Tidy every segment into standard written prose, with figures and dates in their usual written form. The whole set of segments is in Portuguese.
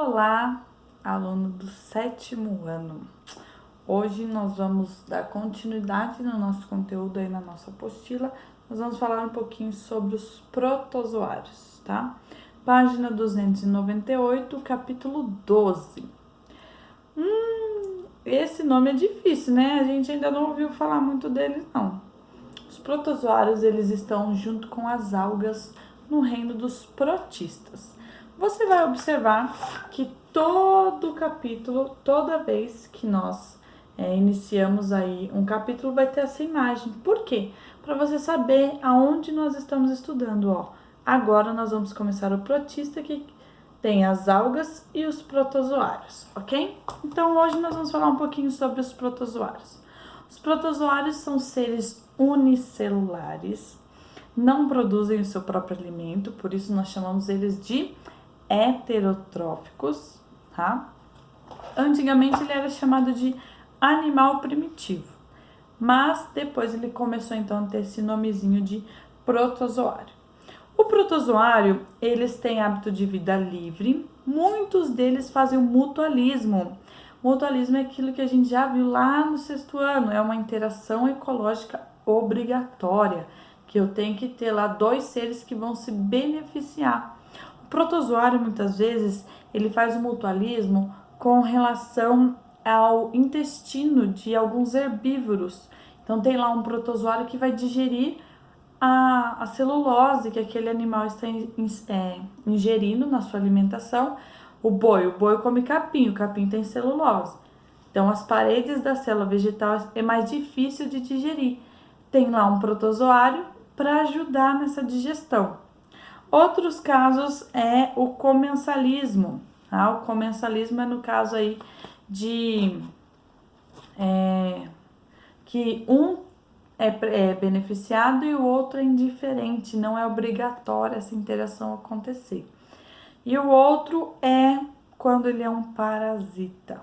Olá, aluno do 7º ano. Hoje nós vamos dar continuidade no nosso conteúdo aí na nossa apostila. Nós vamos falar um pouquinho sobre os protozoários, tá? Página 298, capítulo 12. Esse nome é difícil, né? A gente ainda não ouviu falar muito deles, não. Os protozoários, eles estão junto com as algas no reino dos protistas. Você vai observar que todo capítulo, toda vez que nós iniciamos aí um capítulo, vai ter essa imagem. Por quê? Para você saber aonde nós estamos estudando, ó. Agora nós vamos começar o protista, que tem as algas e os protozoários, ok? Então hoje nós vamos falar um pouquinho sobre os protozoários. Os protozoários são seres unicelulares, não produzem o seu próprio alimento, por isso nós chamamos eles de heterotróficos, tá? Antigamente ele era chamado de animal primitivo, mas depois ele começou então a ter esse nomezinho de protozoário. O protozoário, eles têm hábito de vida livre, muitos deles fazem o mutualismo. Mutualismo é aquilo que a gente já viu lá no 6º ano, é uma interação ecológica obrigatória, que eu tenho que ter lá dois seres que vão se beneficiar. O protozoário, muitas vezes, ele faz o mutualismo com relação ao intestino de alguns herbívoros. Então, tem lá um protozoário que vai digerir a celulose que aquele animal está ingerindo na sua alimentação. O boi come capim, o capim tem celulose. Então, as paredes da célula vegetal é mais difícil de digerir. Tem lá um protozoário para ajudar nessa digestão. Outros casos é o comensalismo. Tá? O comensalismo é no caso aí de que um é beneficiado e o outro é indiferente, não é obrigatório essa interação acontecer. E o outro é quando ele é um parasita.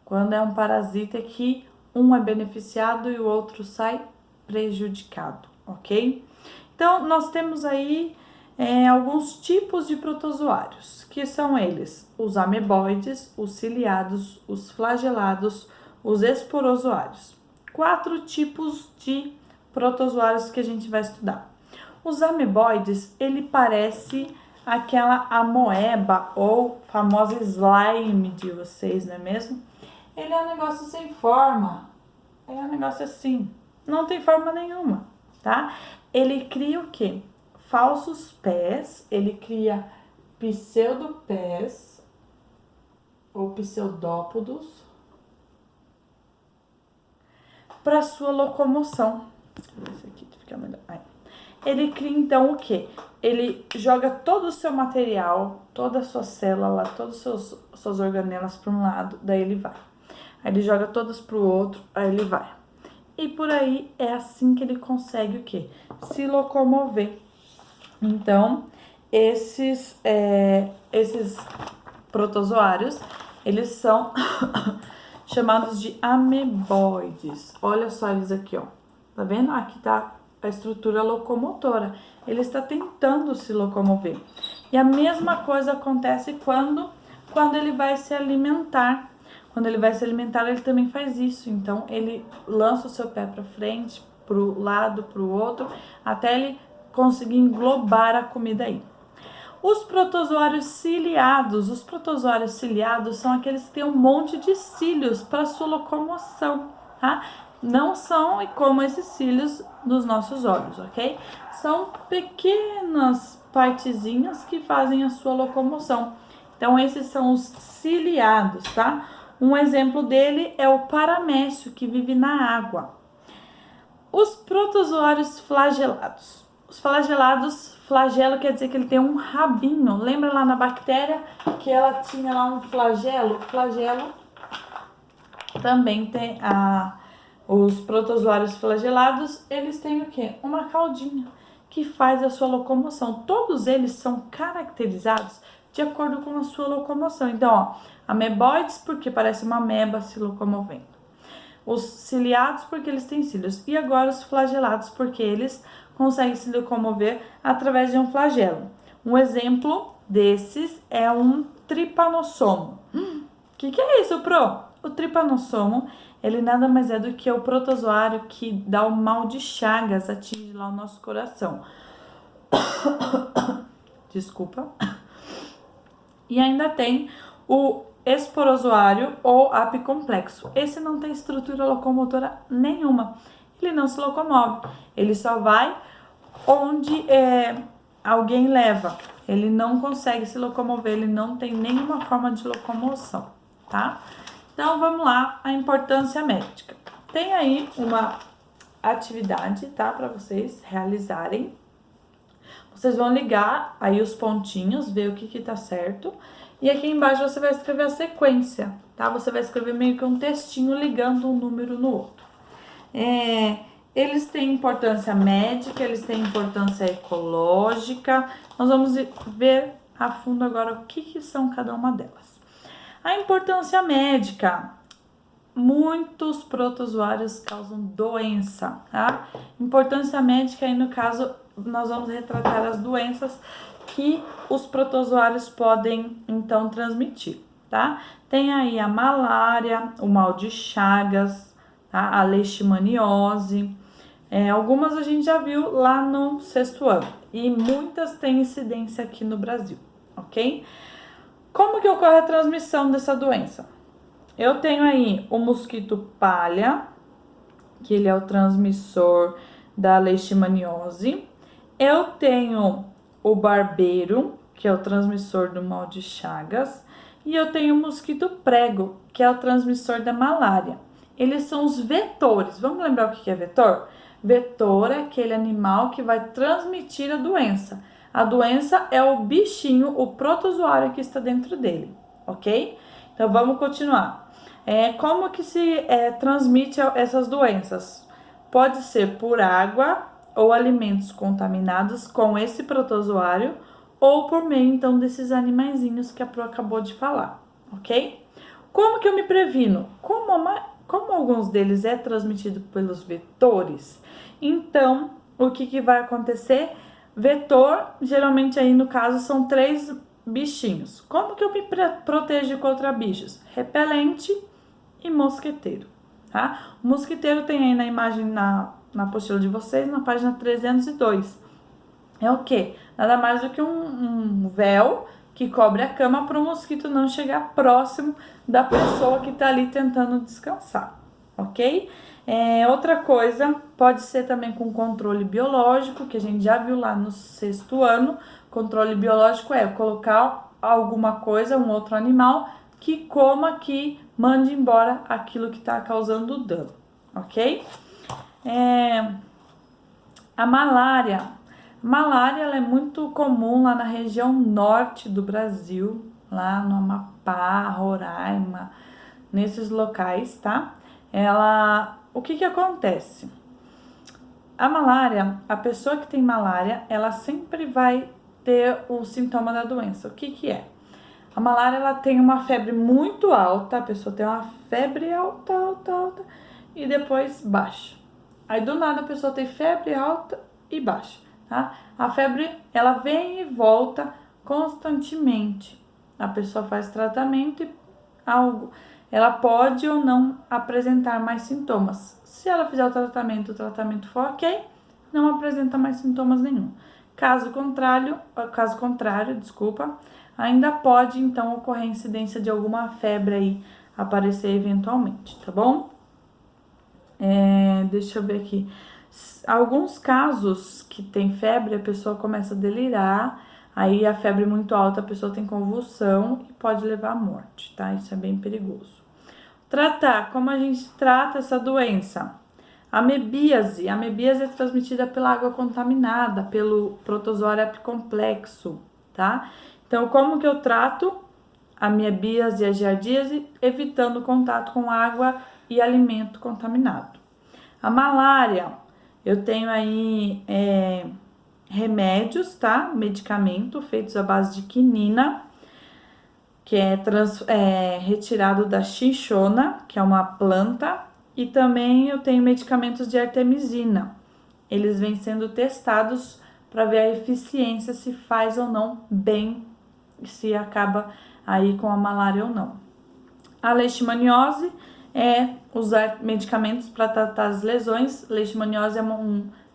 Quando é um parasita é que um é beneficiado e o outro sai prejudicado, ok? Então, nós temos aí alguns tipos de protozoários, que são eles: os ameboides, os ciliados, os flagelados, os esporozoários. 4 tipos de protozoários que a gente vai estudar. Os ameboides, ele parece aquela amoeba ou famosa slime de vocês, não é mesmo? Ele é um negócio sem forma, é um negócio assim, não tem forma nenhuma, tá? Ele cria o quê? Falsos pés, ele cria pseudopés ou pseudópodos para sua locomoção. Esse aqui fica melhor. Ele cria então o quê? Ele joga todo o seu material, toda a sua célula, todas as suas organelas para um lado, daí ele vai. Aí ele joga todas para o outro, aí ele vai. E por aí é assim que ele consegue o quê? Se locomover. Então, esses protozoários, eles são chamados de ameboides. Olha só eles aqui, ó. Tá vendo? Aqui tá a estrutura locomotora. Ele está tentando se locomover. E a mesma coisa acontece quando ele vai se alimentar. Quando ele vai se alimentar, ele também faz isso. Então, ele lança o seu pé para frente, pro lado, pro outro, até ele conseguir englobar a comida aí. Os protozoários ciliados. Os protozoários ciliados são aqueles que têm um monte de cílios para sua locomoção, tá? Não são como esses cílios dos nossos olhos, ok? São pequenas partezinhas que fazem a sua locomoção. Então, esses são os ciliados, tá? Um exemplo dele é o paramécio, que vive na água. Os protozoários flagelados. Os flagelados, flagelo quer dizer que ele tem um rabinho. Lembra lá na bactéria que ela tinha lá um flagelo? Flagelo também tem os protozoários flagelados, eles têm o quê? Uma caudinha que faz a sua locomoção. Todos eles são caracterizados de acordo com a sua locomoção. Então, ó, ameboides porque parece uma ameba se locomovendo. Os ciliados porque eles têm cílios. E agora os flagelados porque eles conseguem se locomover através de um flagelo. Um exemplo desses é um tripanossomo. Que é isso, Pro? O tripanossomo, ele nada mais é do que o protozoário que dá o mal de Chagas, atinge lá o nosso coração. Desculpa. E ainda tem o esporozoário ou apicomplexo. Esse não tem estrutura locomotora nenhuma. Ele não se locomove. Ele só vai onde alguém leva. Ele não consegue se locomover, ele não tem nenhuma forma de locomoção, tá? Então, vamos lá, a importância médica. Tem aí uma atividade, tá, para vocês realizarem. Vocês vão ligar aí os pontinhos, ver o que tá certo. E aqui embaixo você vai escrever a sequência, tá? Você vai escrever meio que um textinho ligando um número no outro. Eles têm importância médica, eles têm importância ecológica. Nós vamos ver a fundo agora o que são cada uma delas. A importância médica, muitos protozoários causam doença, tá? Importância médica aí no caso, nós vamos retratar as doenças que os protozoários podem então transmitir, tá? Tem aí a malária, o mal de Chagas, tá? A leishmaniose. Algumas a gente já viu lá no 6º ano e muitas têm incidência aqui no Brasil, ok? Como que ocorre a transmissão dessa doença? Eu tenho aí o mosquito palha, que ele é o transmissor da leishmaniose. Eu tenho o barbeiro, que é o transmissor do mal de Chagas. E eu tenho o mosquito prego, que é o transmissor da malária. Eles são os vetores. Vamos lembrar o que é vetor? Vetor é aquele animal que vai transmitir a doença. A doença é o bichinho, o protozoário que está dentro dele, ok? Então, vamos continuar. Como que se transmite essas doenças? Pode ser por água ou alimentos contaminados com esse protozoário ou por meio, então, desses animaizinhos que a Pro acabou de falar, ok? Como que eu me previno? Como alguns deles é transmitido pelos vetores, então, o que vai acontecer? Vetor, geralmente aí no caso, são 3 bichinhos. Como que eu me protejo contra bichos? Repelente e mosquiteiro, tá? O mosquiteiro tem aí na imagem, na apostila de vocês, na página 302. É o quê? Nada mais do que um véu que cobre a cama para o mosquito não chegar próximo da pessoa que está ali tentando descansar, ok? Outra coisa, pode ser também com controle biológico, que a gente já viu lá no 6º ano. Controle biológico é colocar alguma coisa, um outro animal, que coma, que mande embora aquilo que está causando dano, ok? A malária. Malária ela é muito comum lá na região norte do Brasil, lá no Amapá, Roraima, nesses locais, tá? O que acontece? A malária, a pessoa que tem malária, ela sempre vai ter o sintoma da doença. O que é? A malária, ela tem uma febre muito alta, a pessoa tem uma febre alta, e depois baixa. Aí, do nada, a pessoa tem febre alta e baixa, tá? A febre, ela vem e volta constantemente. A pessoa faz tratamento e ela pode ou não apresentar mais sintomas. Se ela fizer o tratamento for ok, não apresenta mais sintomas nenhum. Caso contrário, ainda pode então ocorrer incidência de alguma febre aí aparecer eventualmente, tá bom? Deixa eu ver aqui. Alguns casos que tem febre, a pessoa começa a delirar, aí a febre muito alta, a pessoa tem convulsão e pode levar à morte, tá? Isso é bem perigoso. Tratar, como a gente trata essa doença? Amebíase. A amebíase é transmitida pela água contaminada, pelo protozoário apicomplexo, tá? Então, como que eu trato a amebíase e a giardíase? Evitando contato com água e alimento contaminado. A malária, eu tenho aí remédios, tá? Medicamento feitos à base de quinina, que é retirado da chinchona, que é uma planta, e também eu tenho medicamentos de artemisina. Eles vêm sendo testados para ver a eficiência, se faz ou não bem, se acaba aí com a malária ou não. A leishmaniose é usar medicamentos para tratar as lesões. Leishmaniose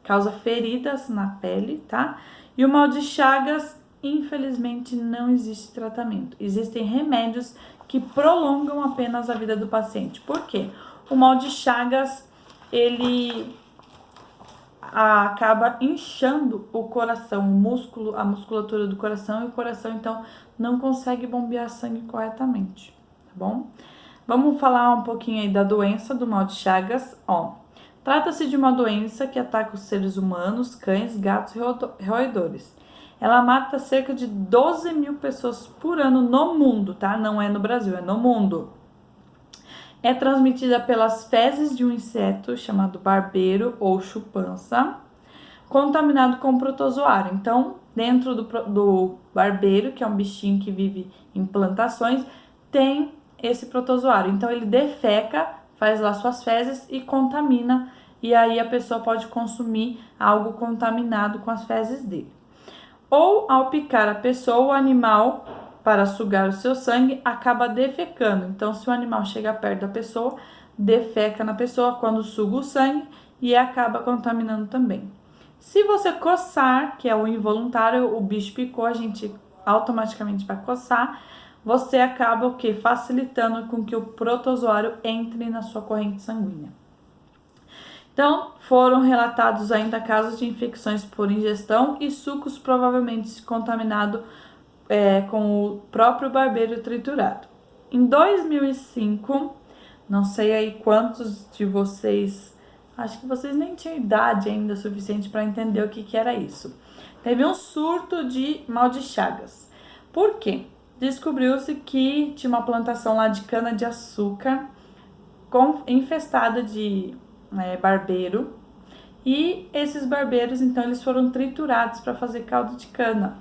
causa feridas na pele, tá? E o mal de Chagas, infelizmente, não existe tratamento. Existem remédios que prolongam apenas a vida do paciente. Por quê? O mal de Chagas, ele acaba inchando o coração, o músculo, a musculatura do coração, e o coração, então, não consegue bombear sangue corretamente, tá bom? Vamos falar um pouquinho aí da doença do mal de Chagas, ó. Trata-se de uma doença que ataca os seres humanos, cães, gatos e roedores. Ela mata cerca de 12 mil pessoas por ano no mundo, tá? Não é no Brasil, é no mundo. É transmitida pelas fezes de um inseto chamado barbeiro ou chupança, contaminado com protozoário. Então, dentro do barbeiro, que é um bichinho que vive em plantações, tem esse protozoário. Então, ele defeca, faz lá suas fezes e contamina, e aí a pessoa pode consumir algo contaminado com as fezes dele. Ou, ao picar a pessoa, o animal, para sugar o seu sangue, acaba defecando. Então, se o animal chega perto da pessoa, defeca na pessoa quando suga o sangue e acaba contaminando também. Se você coçar, que é o involuntário, o bicho picou, a gente automaticamente vai coçar, você acaba o quê? Facilitando com que o protozoário entre na sua corrente sanguínea. Então, foram relatados ainda casos de infecções por ingestão e sucos provavelmente contaminados com o próprio barbeiro triturado. Em 2005, não sei aí quantos de vocês, acho que vocês nem tinham idade ainda suficiente para entender o que era isso. Teve um surto de mal de Chagas. Por quê? Descobriu-se que tinha uma plantação lá de cana-de-açúcar infestada de barbeiro, e esses barbeiros, então, eles foram triturados para fazer caldo de cana,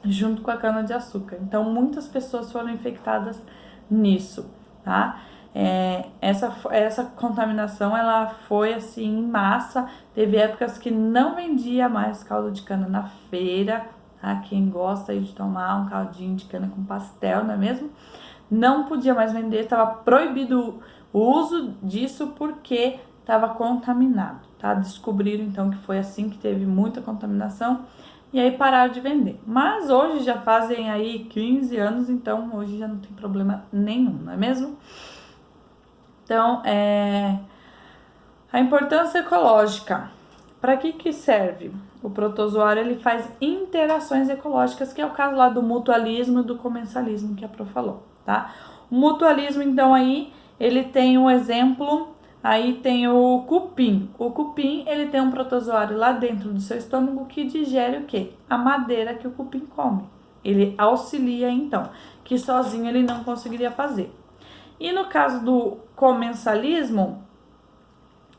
junto com a cana-de-açúcar. Então, muitas pessoas foram infectadas nisso, tá? Essa contaminação, ela foi, assim, em massa. Teve épocas que não vendia mais caldo de cana na feira, tá? Quem gosta aí de tomar um caldinho de cana com pastel, não é mesmo? Não podia mais vender, estava proibido o uso disso porque estava contaminado, tá? Descobriram, então, que foi assim, que teve muita contaminação, e aí pararam de vender. Mas hoje já fazem aí 15 anos, então hoje já não tem problema nenhum, não é mesmo? Então, a importância ecológica. Para que serve? O protozoário, ele faz interações ecológicas, que é o caso lá do mutualismo e do comensalismo que a Pro falou, tá? O mutualismo, então, aí, ele tem um exemplo. Aí tem o cupim. O cupim, ele tem um protozoário lá dentro do seu estômago que digere o quê? A madeira que o cupim come. Ele auxilia, então, que sozinho ele não conseguiria fazer. E no caso do comensalismo,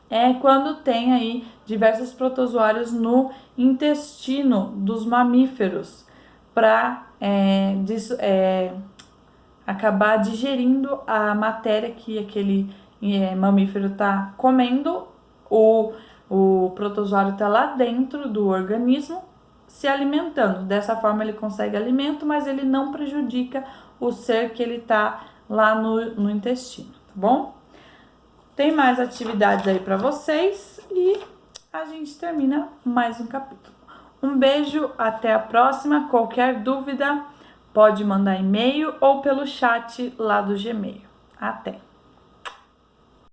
é quando tem aí diversos protozoários no intestino dos mamíferos para acabar digerindo a matéria que aquele mamífero está comendo. O protozoário está lá dentro do organismo se alimentando. Dessa forma ele consegue alimento, mas ele não prejudica o ser que ele está lá no intestino, tá bom? Tem mais atividades aí para vocês e a gente termina mais um capítulo. Um beijo, até a próxima. Qualquer dúvida pode mandar e-mail ou pelo chat lá do Gmail. Até!